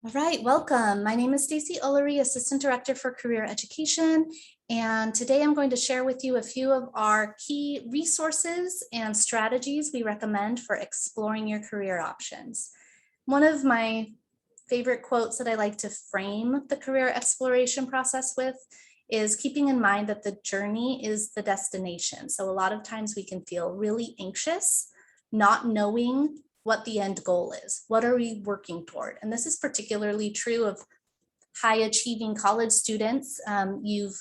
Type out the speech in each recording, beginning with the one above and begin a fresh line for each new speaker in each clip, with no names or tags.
All right, welcome. My name is Stacy Ullery, Assistant Director for Career Education, and today I'm going to share with you a few of our key resources and strategies we recommend for exploring your career options. One of my favorite quotes that I like to frame the career exploration process with is keeping in mind that the journey is the destination. So a lot of times we can feel really anxious, not knowing what the end goal is. What are we working toward? And this is particularly true of high achieving college students. You've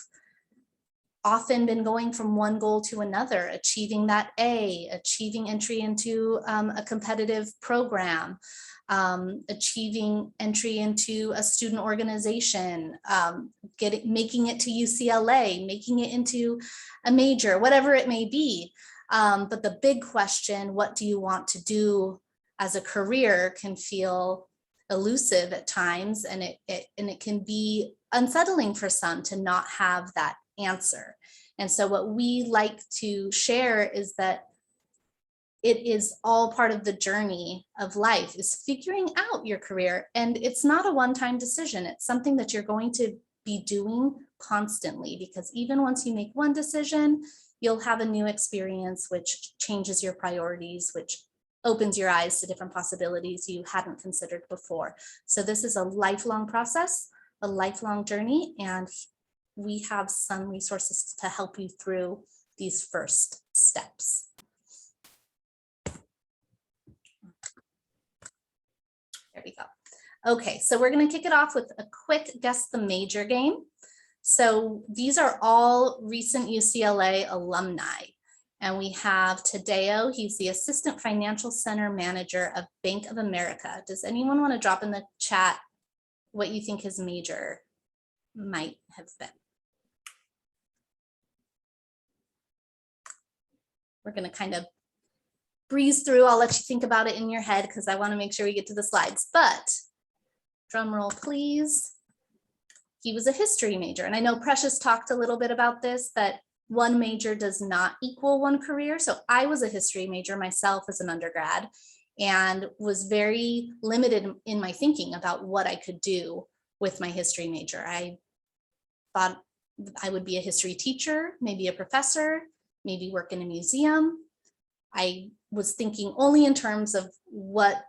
often been going from one goal to another, achieving that A, achieving entry into a competitive program, achieving entry into a student organization, making it to UCLA, making it into a major, whatever it may be. But the big question, what do you want to do as a career, can feel elusive at times, and it can be unsettling for some to not have that answer. And so what we like to share is that it is all part of the journey of life, is figuring out your career. And it's not a one-time decision. It's something that you're going to be doing constantly, because even once you make one decision, you'll have a new experience which changes your priorities, which opens your eyes to different possibilities you hadn't considered before. So this is a lifelong process, a lifelong journey, and we have some resources to help you through these first steps. There we go. Okay, so we're going to kick it off with a quick guess the major game. So these are all recent UCLA alumni. And we have Tadeo, he's the Assistant Financial Center Manager of Bank of America. Does anyone want to drop in the chat what you think his major might have been? We're going to kind of breeze through. I'll let you think about it in your head because I want to make sure we get to the slides. But drum roll, please. He was a history major. And I know Precious talked a little bit about this, that one major does not equal one career. So I was a history major myself as an undergrad and was very limited in my thinking about what I could do with my history major. I thought I would be a history teacher, maybe a professor, maybe work in a museum. I was thinking only in terms of what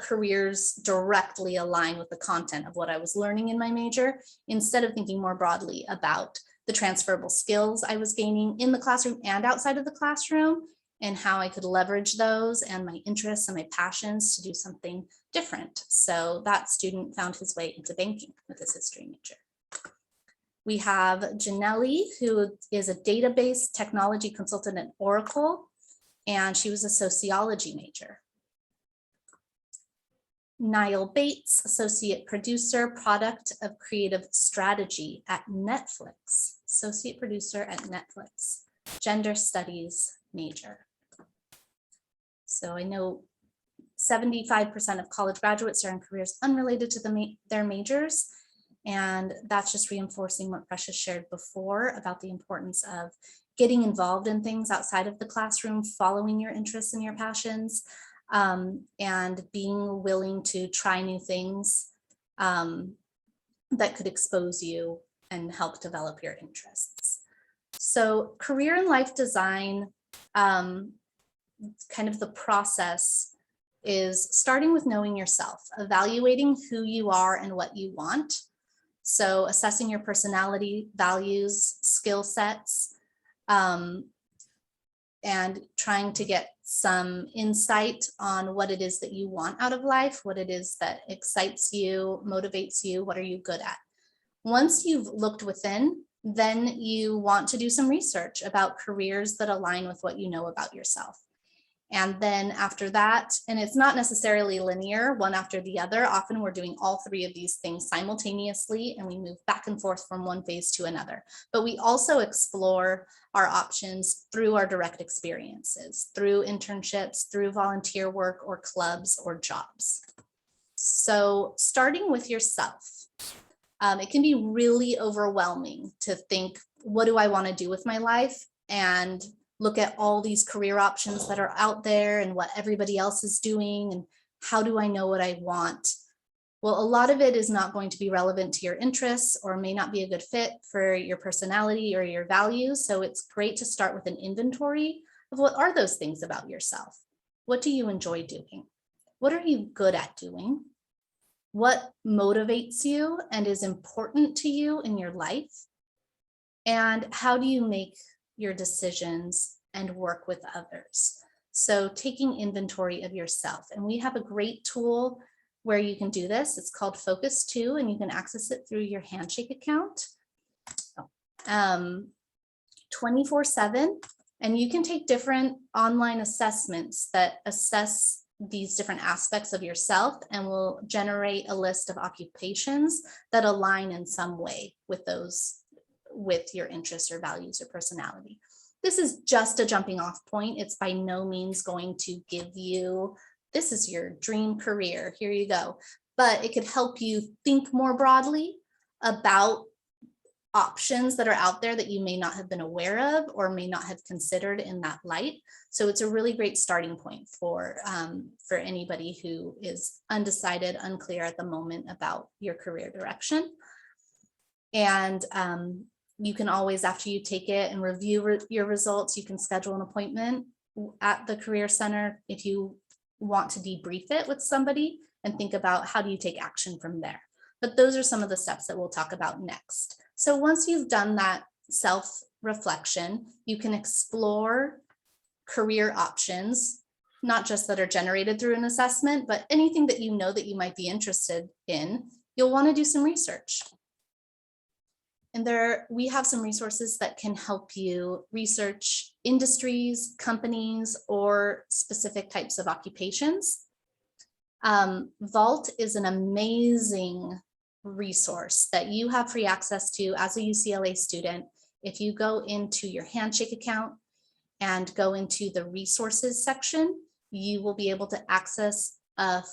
careers directly align with the content of what I was learning in my major, instead of thinking more broadly about the transferable skills I was gaining in the classroom and outside of the classroom, and how I could leverage those and my interests and my passions to do something different. So that student found his way into banking with his history major. We have Janelli, who is a database technology consultant at Oracle, and she was a sociology major. Niall Bates, Associate Producer, Product of Creative Strategy at Netflix, Associate Producer at Netflix, Gender Studies major. So I know 75% of college graduates are in careers unrelated to their majors, and that's just reinforcing what Precious shared before about the importance of getting involved in things outside of the classroom, following your interests and your passions, and being willing to try new things that could expose you and help develop your interests. So career and life design, kind of the process is starting with knowing yourself, evaluating who you are and what you want. So assessing your personality, values, skill sets, and trying to get some insight on what it is that you want out of life, what it is that excites you, motivates you, what are you good at. Once you've looked within, then you want to do some research about careers that align with what you know about yourself. And then after that, and it's not necessarily linear, one after the other, often we're doing all three of these things simultaneously, and we move back and forth from one phase to another. But we also explore our options through our direct experiences, through internships, through volunteer work or clubs or jobs. So starting with yourself, it can be really overwhelming to think, what do I want to do with my life? And look at all these career options that are out there and what everybody else is doing, and how do I know what I want? Well, a lot of it is not going to be relevant to your interests or may not be a good fit for your personality or your values. So it's great to start with an inventory of what are those things about yourself. What do you enjoy doing? What are you good at doing? What motivates you and is important to you in your life? And how do you make your decisions and work with others? So taking inventory of yourself. And we have a great tool where you can do this. It's called Focus 2, and you can access it through your Handshake account 24/7. And you can take different online assessments that assess these different aspects of yourself and will generate a list of occupations that align in some way with those, with your interests or values or personality. This is just a jumping off point. It's by no means going to give you, this is your dream career, here you go. But it could help you think more broadly about options that are out there that you may not have been aware of or may not have considered in that light. So it's a really great starting point for anybody who is undecided, unclear at the moment about your career direction. And you can always, after you take it and review your results, you can schedule an appointment at the Career Center if you want to debrief it with somebody and think about how do you take action from there. But those are some of the steps that we'll talk about next. So once you've done that self-reflection, you can explore career options, not just that are generated through an assessment, but anything that you know that you might be interested in. You'll want to do some research. And we have some resources that can help you research industries, companies, or specific types of occupations. Vault is an amazing resource that you have free access to as a UCLA student. If you go into your Handshake account and go into the resources section, you will be able to access a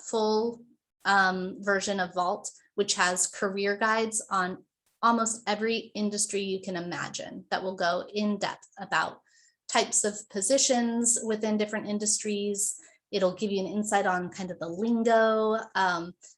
full version of Vault, which has career guides on almost every industry you can imagine that will go in depth about types of positions within different industries. It'll give you an insight on kind of the lingo.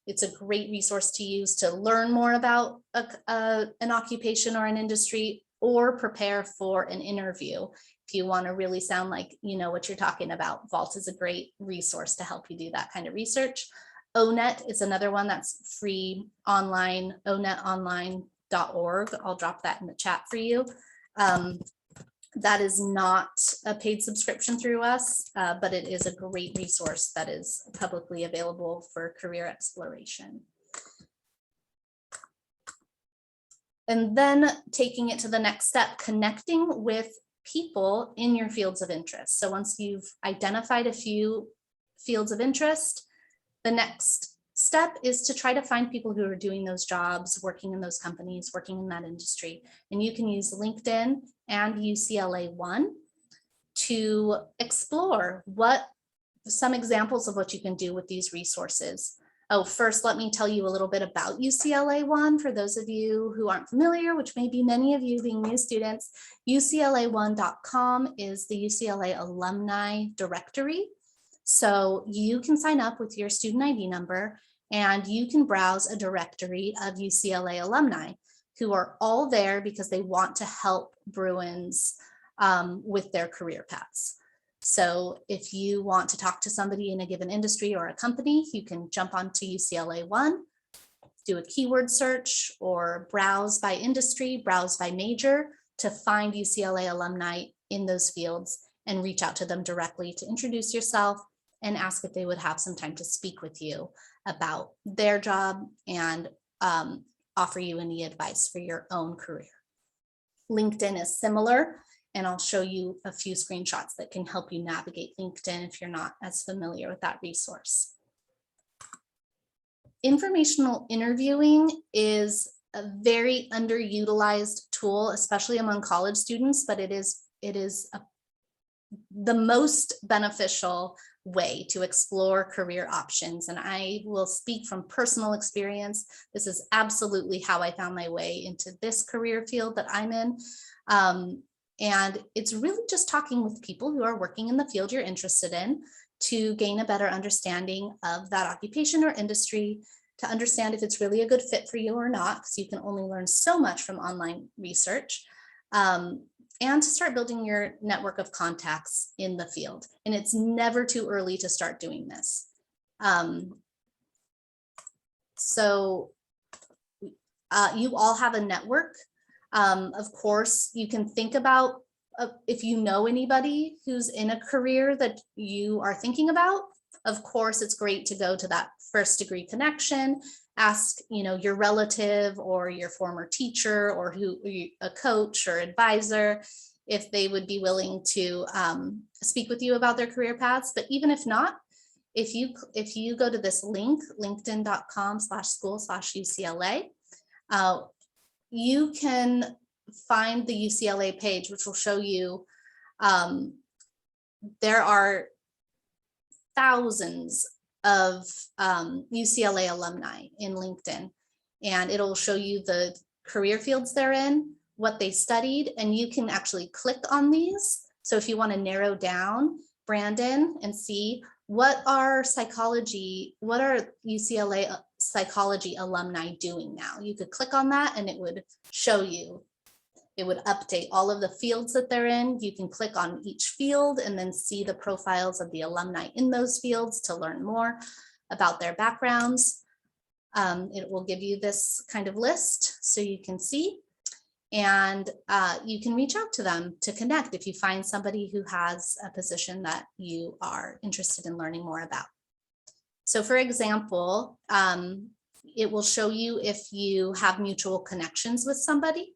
It's a great resource to use to learn more about an occupation or an industry, or prepare for an interview. If you want to really sound like you know what you're talking about, Vault is a great resource to help you do that kind of research. ONET is another one that's free online, onetonline.org. I'll drop that in the chat for you. That is not a paid subscription through us, but it is a great resource that is publicly available for career exploration. And then taking it to the next step, connecting with people in your fields of interest. So once you've identified a few fields of interest, the next step is to try to find people who are doing those jobs, working in those companies, working in that industry. And you can use LinkedIn and UCLA One to explore some examples of what you can do with these resources. Oh, first, let me tell you a little bit about UCLA One for those of you who aren't familiar, which may be many of you being new students. UCLA1.com is the UCLA alumni directory. So you can sign up with your student ID number and you can browse a directory of UCLA alumni who are all there because they want to help Bruins with their career paths. So if you want to talk to somebody in a given industry or a company, you can jump onto UCLA One, do a keyword search, or browse by industry, browse by major to find UCLA alumni in those fields and reach out to them directly to introduce yourself and ask if they would have some time to speak with you about their job and offer you any advice for your own career. LinkedIn is similar, and I'll show you a few screenshots that can help you navigate LinkedIn if you're not as familiar with that resource. Informational interviewing is a very underutilized tool, especially among college students, but it is the most beneficial way to explore career options. And I will speak from personal experience. This is absolutely how I found my way into this career field that I'm in. And it's really just talking with people who are working in the field you're interested in, to gain a better understanding of that occupation or industry, to understand if it's really a good fit for you or not, because you can only learn so much from online research, and to start building your network of contacts in the field. And it's never too early to start doing this. You all have a network. Of course, you can think about if you know anybody who's in a career that you are thinking about. Of course, it's great to go to that first degree connection, ask, your relative or your former teacher or a coach or advisor, if they would be willing to speak with you about their career paths. But even if not, if you go to this link, linkedin.com/school/UCLA, you can find the UCLA page, which will show you there are thousands of UCLA alumni in LinkedIn, and it'll show you the career fields they're in, what they studied, and you can actually click on these. So if you want to narrow down Brandon and see what are UCLA psychology alumni doing now, you could click on that and it would show you. It would update all of the fields that they're in. You can click on each field and then see the profiles of the alumni in those fields to learn more about their backgrounds. It will give you this kind of list so you can see, and you can reach out to them to connect if you find somebody who has a position that you are interested in learning more about. So for example, it will show you if you have mutual connections with somebody.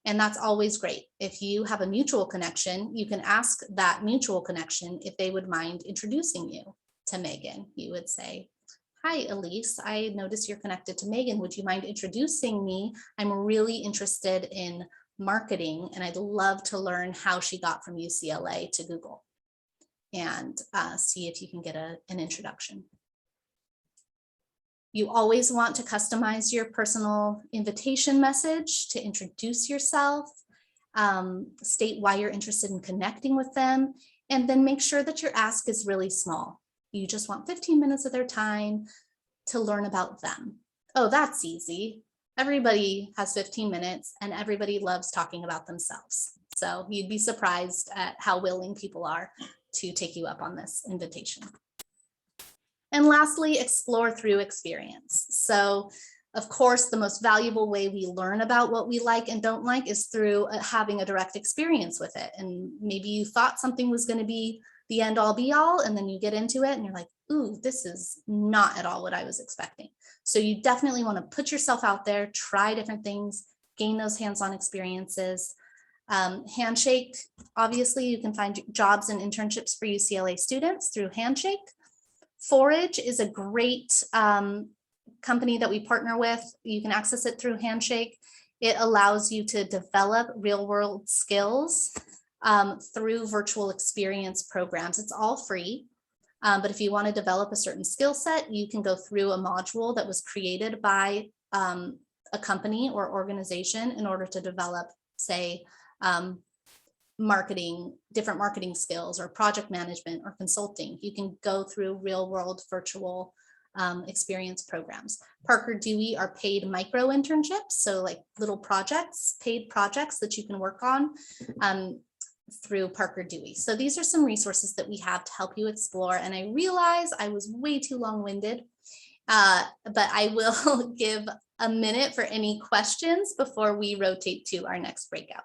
And that's always great. If you have a mutual connection, you can ask that mutual connection if they would mind introducing you to Megan. You would say, "Hi, Elise, I noticed you're connected to Megan. Would you mind introducing me? I'm really interested in marketing, and I'd love to learn how she got from UCLA to Google," and see if you can get an introduction. You always want to customize your personal invitation message to introduce yourself, state why you're interested in connecting with them, and then make sure that your ask is really small. You just want 15 minutes of their time to learn about them. Oh, that's easy. Everybody has 15 minutes and everybody loves talking about themselves. So you'd be surprised at how willing people are to take you up on this invitation. And lastly, explore through experience. So of course, the most valuable way we learn about what we like and don't like is through having a direct experience with it. And maybe you thought something was going to be the end all be all, and then you get into it and you're like, ooh, this is not at all what I was expecting. So you definitely want to put yourself out there, try different things, gain those hands-on experiences. Handshake, obviously you can find jobs and internships for UCLA students through Handshake. Forage is a great company that we partner with. You can access it through Handshake. It allows you to develop real-world skills through virtual experience programs. It's all free, but if you want to develop a certain skill set, you can go through a module that was created by a company or organization in order to develop, say, different marketing skills or project management or consulting. You can go through real world virtual experience programs. Parker Dewey are paid micro internships, so like little projects, paid projects that you can work on through Parker Dewey. So these are some resources that we have to help you explore. And I realize I was way too long-winded, but I will give a minute for any questions before we rotate to our next breakout.